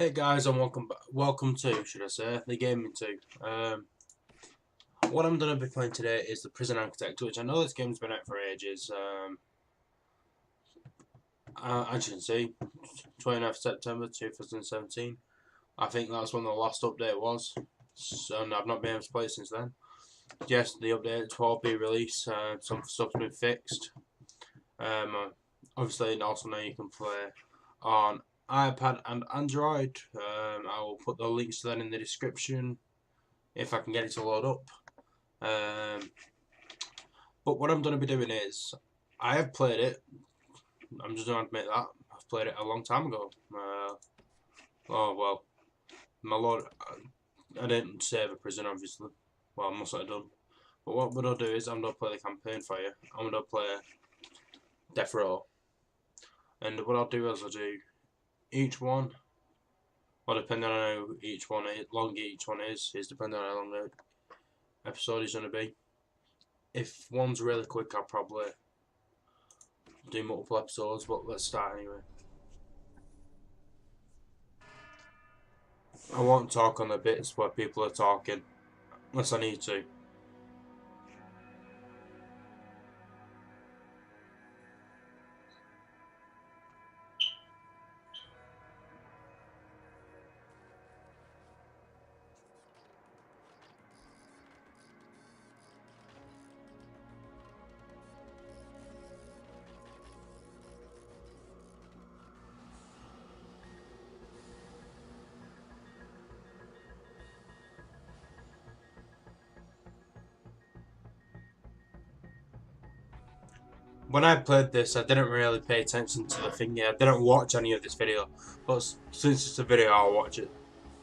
Hey guys, and welcome to, should I say, the gaming too. What I'm gonna be playing today is the Prison Architect, which I know this game's been out for ages. As you can see, 29th September 2017. I think that's when the last update was, and I've not been able to play it since then. Yes, the update will be released. Some stuff's been fixed. Obviously, also now you can play on iPad and Android. I will put the links to that in the description if I can get it to load up. But what I'm going to be doing is, I have played it. I'm just going to admit that I've played it a long time ago. Oh well, my lord, I didn't save a prison, obviously. Well, I must have done. But what I'll do is, I'm going to play the campaign for you. I'm going to play Death Row, and what I'll do is I'll do each one. Well, depending on how long each one is depending on how long the episode is going to be. If one's really quick, I'll probably do multiple episodes, but let's start anyway. I won't talk on the bits where people are talking, unless I need to. When I played this, I didn't really pay attention to the thing yet. I didn't watch any of this video, but since it's a video, I'll watch it,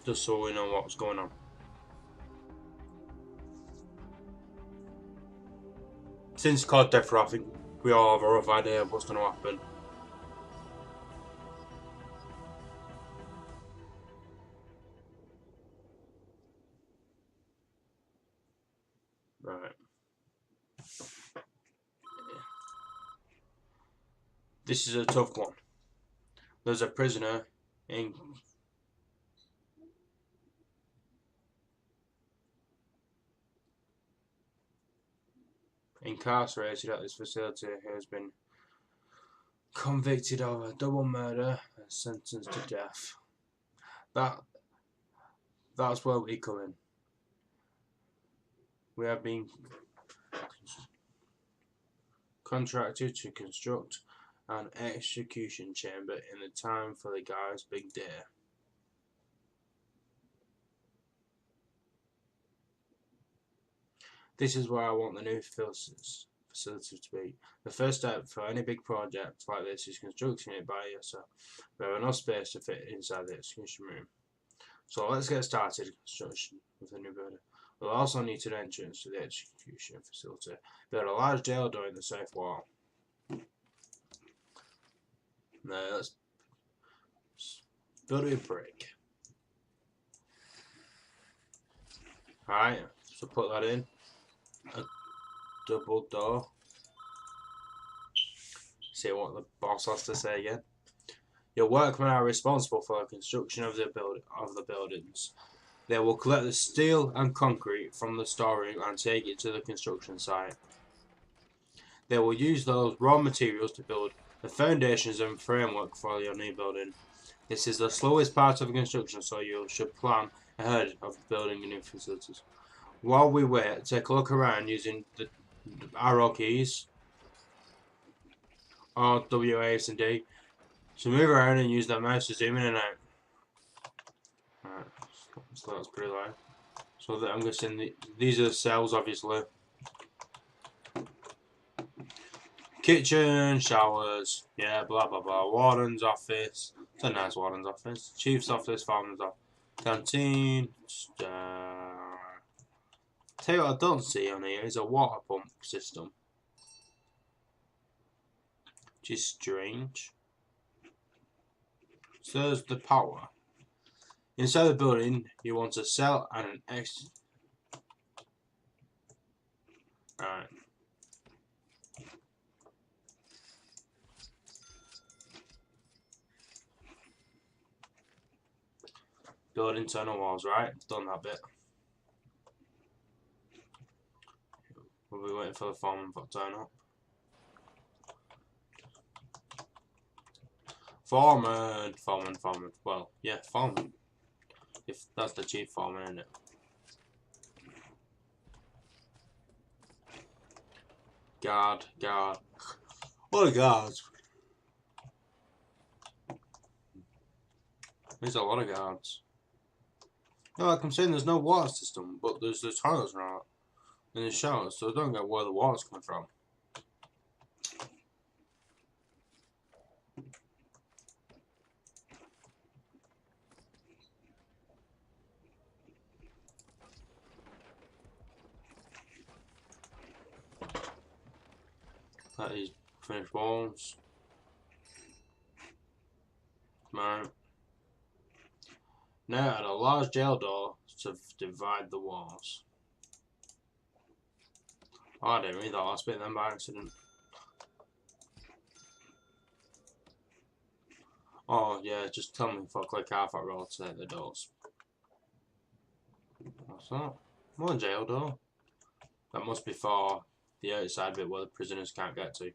just so we know what's going on. Since COD Death Row, I think we all have a rough idea of what's going to happen. Right. This is a tough one. There's a prisoner in incarcerated at this facility who has been convicted of a double murder and sentenced to death. That's where we come in. We have been contracted to construct an execution chamber in the time for the guy's big day. This is where I want the new facility to be. The first step for any big project like this is constructing it by yourself. We have enough space to fit inside the execution room. So let's get started construction with the new building. We'll also need an entrance to the execution facility. Build a large jail door in the south wall. Now let's build it with brick. Alright, so put that in. A double door. See what the boss has to say again. Your workmen are responsible for the construction of the buildings. They will collect the steel and concrete from the storeroom and take it to the construction site. They will use those raw materials to build the foundations and framework for your new building. This is the slowest part of the construction, so you should plan ahead of building new facilities. While we wait, take a look around using the arrow keys, R, W, A, S, and D, to move around and use that mouse to zoom in and out. Alright, so that's pretty loud. So that I'm guessing these are the cells, obviously. Kitchen, showers, yeah, blah blah blah. Warden's office, it's a nice warden's office. Chief's office, foreman's office. Canteen. Tell you what I don't see on here is a water pump system. Which is strange. So there's the power. Inside the building, you want a cell and an exit. Alright. Build internal walls, right? Done that bit. We'll be waiting for the foreman to turn up. Foreman. Well, yeah, foreman. If that's the chief foreman, isn't it? Guard. What are guards? There's a lot of guards. No, like I'm saying, there's no water system, but there's toilets around and there's showers, so I don't get where the water's coming from. That is finished walls. Right. Now add a large jail door to divide the walls. Oh, I didn't read that last bit then by accident. Oh yeah, just tell me if I click half that roll to hit the doors. What's that? One jail door. That must be for the outside bit where the prisoners can't get to.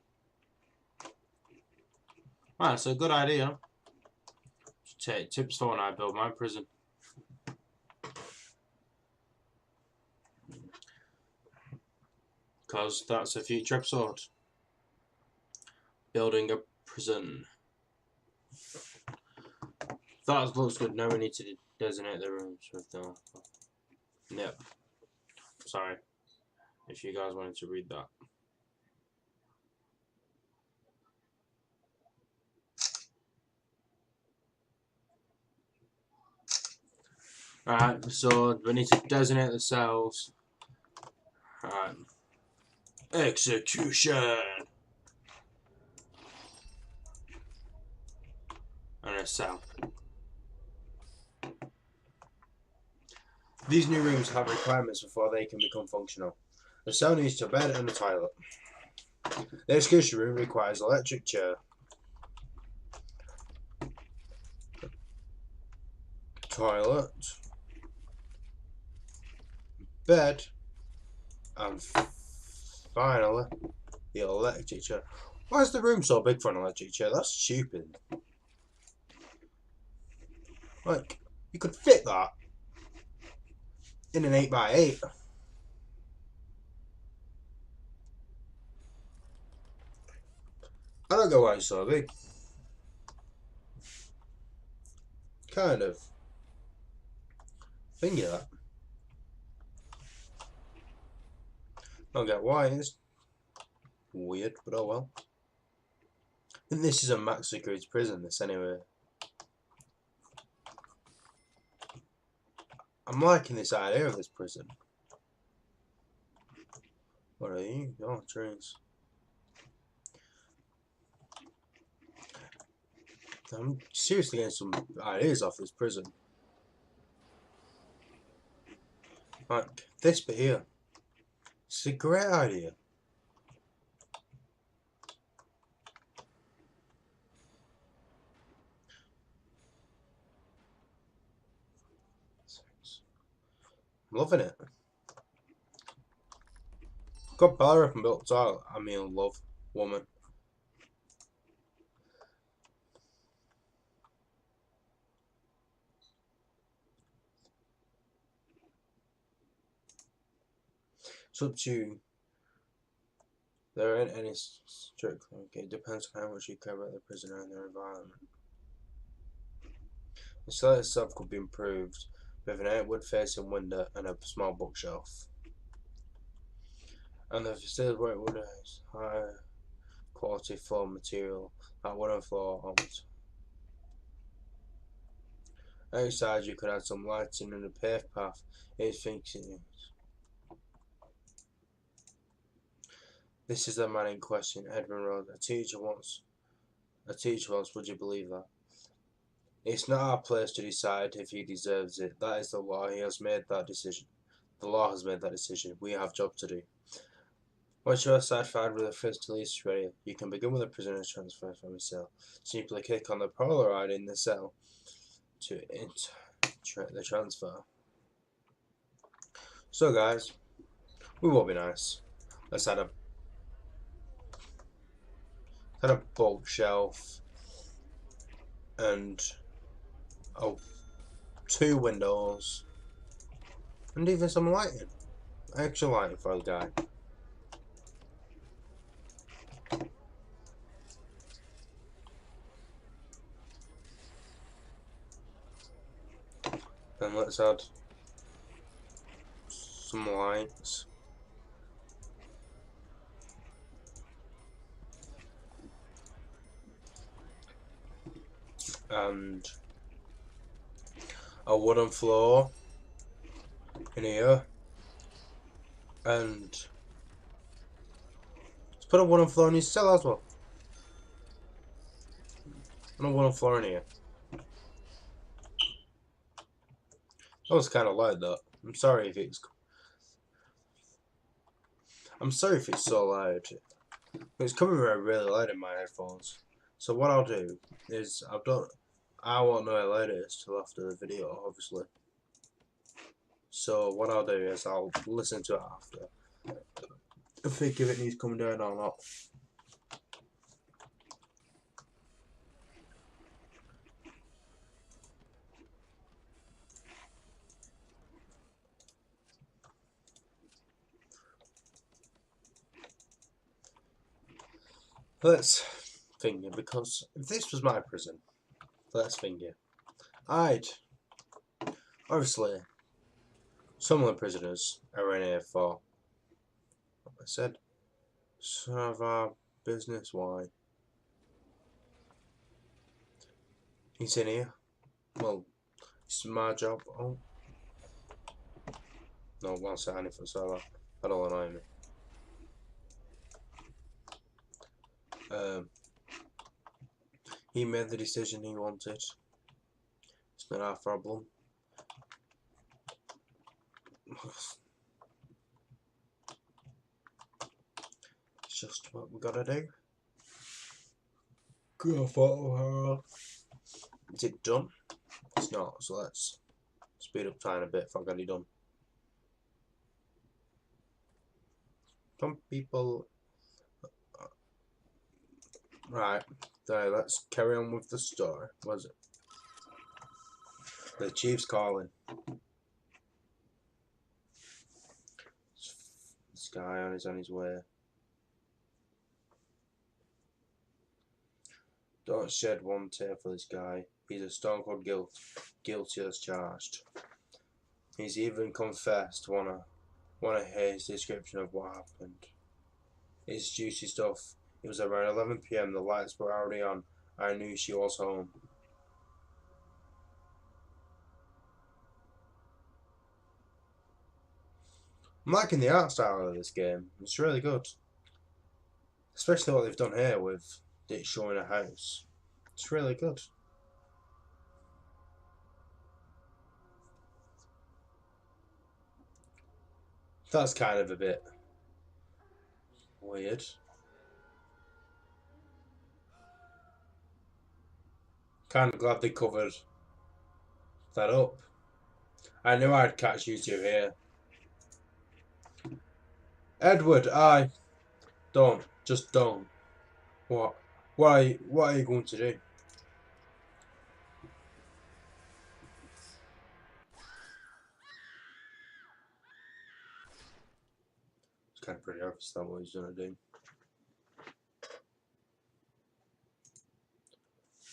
Right, so good idea. Take tips for when I build my prison. Because that's a future episode. Building a prison. That looks good. Now we need to designate the rooms with the... Yep. Sorry. If you guys wanted to read that. Alright, so we need to designate the cells. Alright. Execution! And a cell. These new rooms have requirements before they can become functional. The cell needs a bed and a toilet. The execution room requires electric chair, toilet, bed, and finally the electric chair. Why is the room so big for an electric chair? That's stupid. Like, you could fit that in an 8x8. I don't know why it's so big. Kind of thingy that. Don't get why, it's weird, but oh well. I think this is a max security prison, this anyway. I'm liking this idea of this prison. What are you? Oh, trees. I'm seriously getting some ideas off this prison. Like this bit here. It's a great idea. I'm loving it. Got Bella up and built toilet. I mean, love woman. It's up to you. There ain't any strict. Okay, it depends on how much you care about the prisoner and their environment. The cell itself could be improved with an outward-facing window and a small bookshelf. And the facility where it would have high quality floor material, like wooden floor. Outside, you could add some lighting and a paved path. This is the man in question, Edmund Road. A teacher once, would you believe that? It's not our place to decide if he deserves it. That is the law. He has made that decision. The law has made that decision. We have job to do. Once you are satisfied with the first release ready, you can begin with a prisoner's transfer from his cell. Simply click on the Polaroid in the cell to the transfer. So guys, we will be nice. Let's add a bulk shelf and two windows and even some lighting. Extra lighting for the guy. Then let's add some lights. And a wooden floor in here. And let's put a wooden floor in his cell as well. And a wooden floor in here. That was kind of loud though. I'm sorry if it's so loud. But it's coming really loud in my headphones. So what I'll do is I won't know how loud it is till after the video, obviously. So what I'll do is I'll listen to it after. I think if it needs coming down or not. Let's think it, because if this was my prison, let's think it. Obviously, some of the prisoners are in here for, like I said, some of our business. Why? He's in here. Well, it's my job. Oh. No, one second for so that'll annoy me. He made the decision he wanted. It's not our problem. It's just what we gotta do. Go follow her. Is it done? It's not, so let's speed up time a bit if I got it done. Some people. Right, so let's carry on with the story. What is it? The chief's calling. This guy is on his way. Don't shed one tear for this guy. He's a stone cold guilty as charged. He's even confessed. Wanna hear his description of what happened. It's juicy stuff. It was around 11 PM. The lights were already on. I knew she was home. I'm liking the art style of this game. It's really good. Especially what they've done here with it showing a house. It's really good. That's kind of a bit weird. Kind of glad they covered that up. I knew I'd catch you two here. Edward, don't. Just don't. What? What are you going to do? It's kind of pretty obvious that what he's gonna do.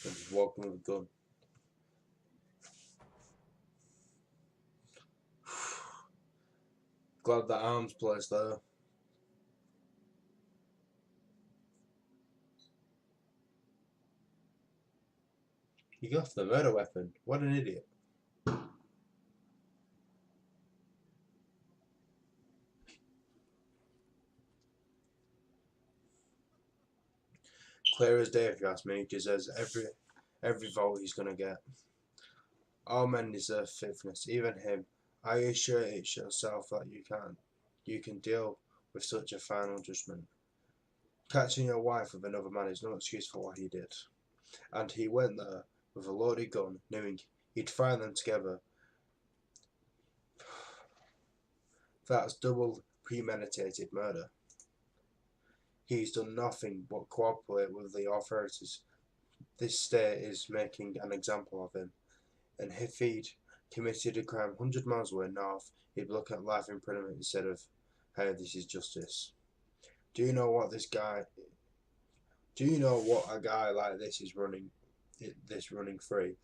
And just walking with a gun. Glad that arm's placed there. He got the murder weapon. What an idiot. Clear as day if you ask me. He deserves every vote he's gonna get. All men deserve forgiveness, even him. I assure it yourself that you can deal with such a final judgment. Catching your wife with another man is no excuse for what he did. And he went there with a loaded gun, knowing he'd find them together. That's double premeditated murder. He's done nothing but cooperate with the authorities. This state is making an example of him, and if he'd committed a crime 100 miles away north, he'd look at life imprisonment instead of, hey, this is justice. Do you know what a guy like this is running free?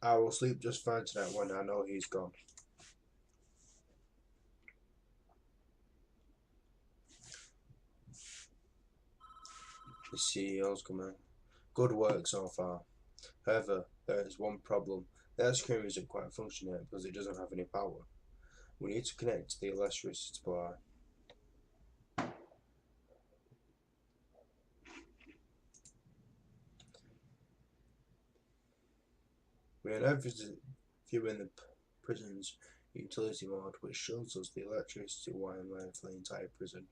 I will sleep just fine tonight when I know he's gone. The CEO's coming. Good work so far. However, there is one problem. The ice cream isn't quite functioning yet because it doesn't have any power. We need to connect to the electricity supply. We are now viewing the prison's utility mode, which shows us the electricity wiring for the entire prison.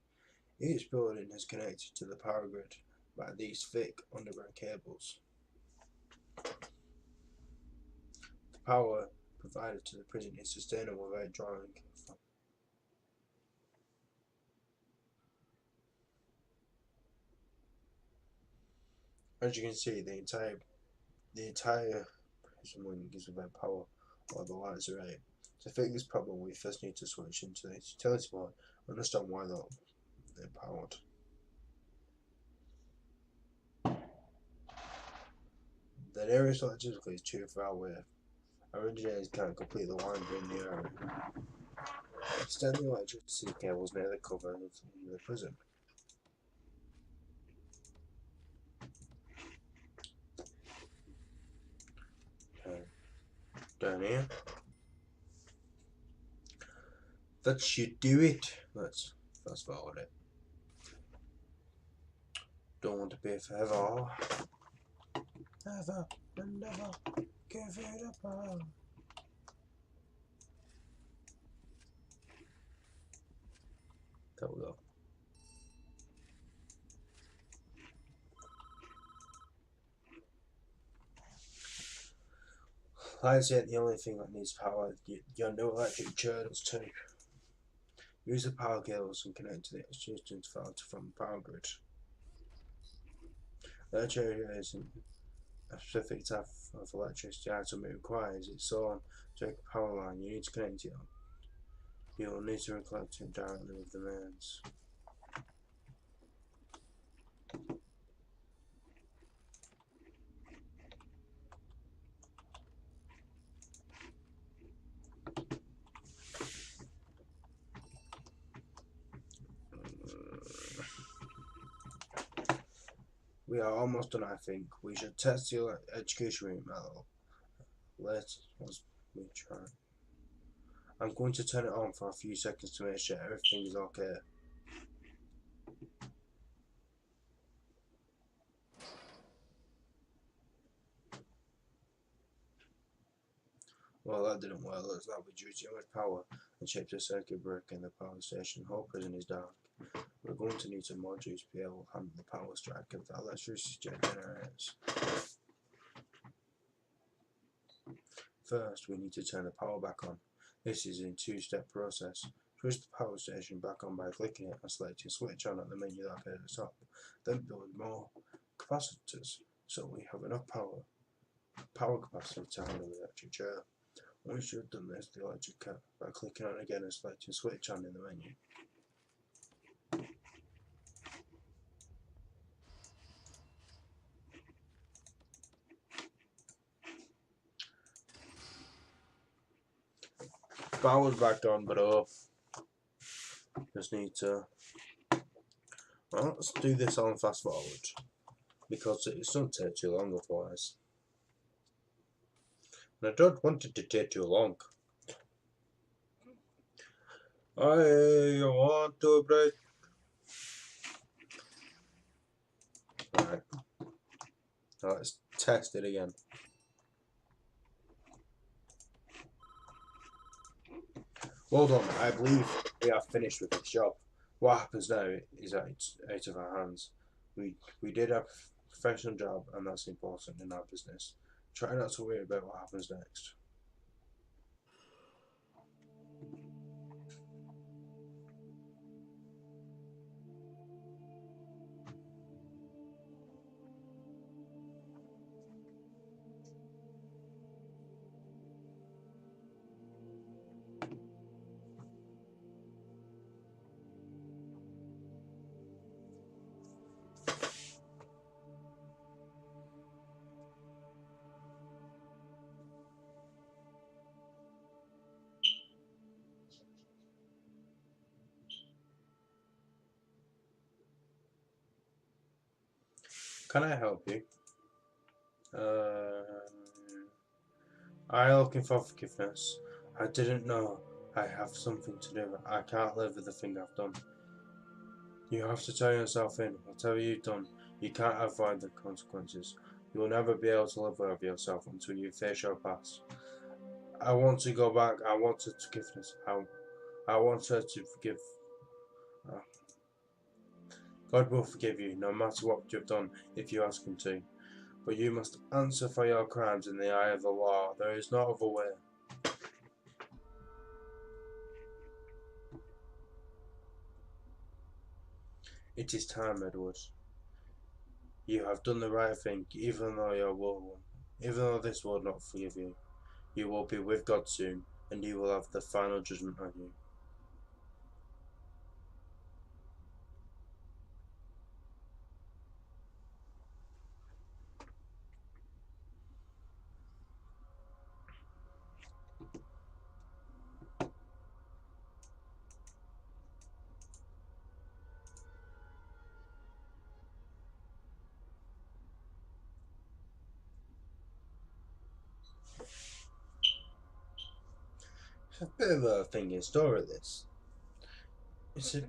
Each building is connected to the power grid by these thick underground cables. The power provided to the prison is sustainable without drawing. As you can see, the entire prison wing is without power, while the lights are out. To fix this problem, we first need to switch into the utility mode and understand why they're powered. The nearest electricity is too far away. Our engineers can't complete the line in the area. Extend the electricity cables near the cover of the prison. Down here. That should do it. Let's fast forward it. Don't want to be forever. Never and never give it up. There we go. Lights ain't the only thing that needs power. Your new electric chair does too. Use the power cables and connect to the electricity from the power grid. The chair isn't a specific type of electricity item it requires. It's on to a power line. You need to connect it on. You will need to connect it directly with the mains. We are almost done, I think. We should test the education room model. Let's we try. I'm going to turn it on for a few seconds to make sure everything is okay. Well, that didn't work. Looks like we drew too much power and shaped a circuit breaker in the power station. The whole prison is dark. We're going to need some modules to be able to handle the power strike of the electricity generators. First, we need to turn the power back on. This is a two-step process. Switch the power station back on by clicking it and selecting switch on at the menu that appears at the top. Then build more capacitors so we have enough power capacity to handle the electric chair. Once you've done this, the electric cat by clicking on it again and selecting switch on in the menu. Power's back on, but just need to. Well, let's do this on fast forward because it doesn't take too long otherwise. And I don't want it to take too long. I want to break. Right. Now let's test it again. Well done. I believe we are finished with this job. What happens now is that it's out of our hands. We did a professional job, and that's important in our business. Try not to worry about what happens next. Can I help you? Are you looking for forgiveness? I didn't know. I have something to do. I can't live with the thing I've done. You have to turn yourself in. Whatever you've done, you can't avoid the consequences. You will never be able to live with yourself until you face your past. I want to go back. I want forgiveness. I want her to forgive. Uh, God will forgive you, no matter what you've done, if you ask Him to. But you must answer for your crimes in the eye of the law. There is no other way. It is time, Edward. You have done the right thing, even though this will not forgive you. You will be with God soon, and He will have the final judgment on you. It's a bit of a thing in story, this. It's a,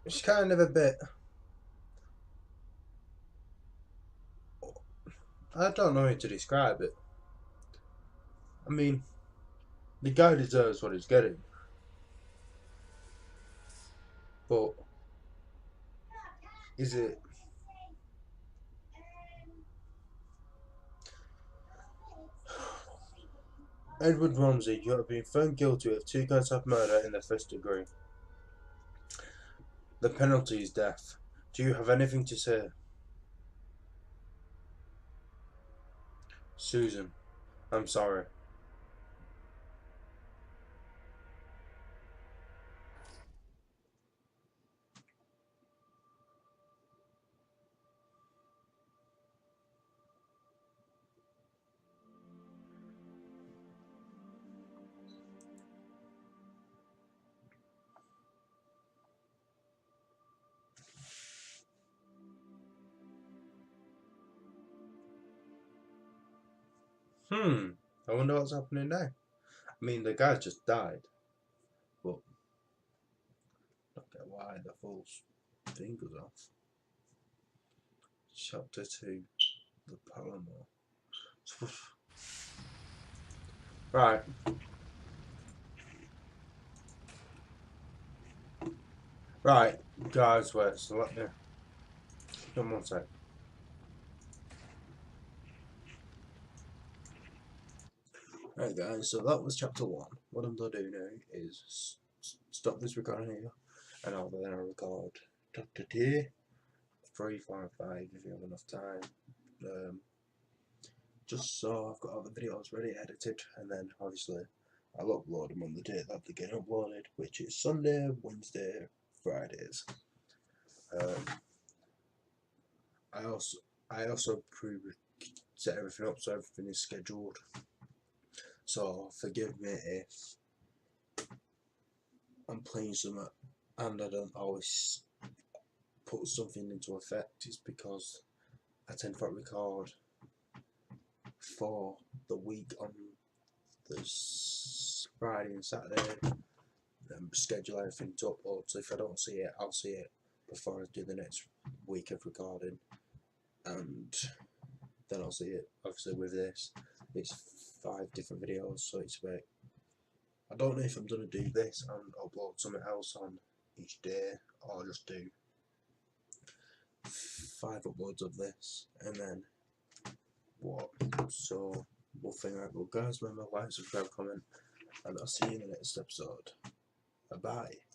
it's kind of a bit. I don't know how to describe it. I mean, the guy deserves what he's getting, but is it? Edward Romsey, you have been found guilty of 2 counts of murder in the first degree. The penalty is death. Do you have anything to say? Susan, I'm sorry. I wonder what's happening now. I mean, the guy just died, but I don't get why the full thing goes off. Chapter 2, The Palamore. Right. Right, guys, wait, so let me... Come on, sec. Right, guys, so that was chapter 1. What I'm going to do now is stop this recording here, and I'll then record chapter 2, 3, 4, 5, if you have enough time. Just so I've got all the videos ready edited, and then obviously I'll upload them on the day that they get uploaded, which is Sunday, Wednesday, Fridays. I also set everything up so everything is scheduled. So forgive me if I'm playing something and I don't always put something into effect. It's because I tend to record for the week on the Friday and Saturday, then schedule everything to upload. So if I don't see it, I'll see it before I do the next week of recording, and then I'll see it. Obviously with this, it's 5 different videos, so it's about, I don't know if I'm going to do this and upload something else on each day, or just do 5 uploads of this and then what. So we'll figure out. Well, guys, remember, like, subscribe, comment, and I'll see you in the next episode. Bye bye.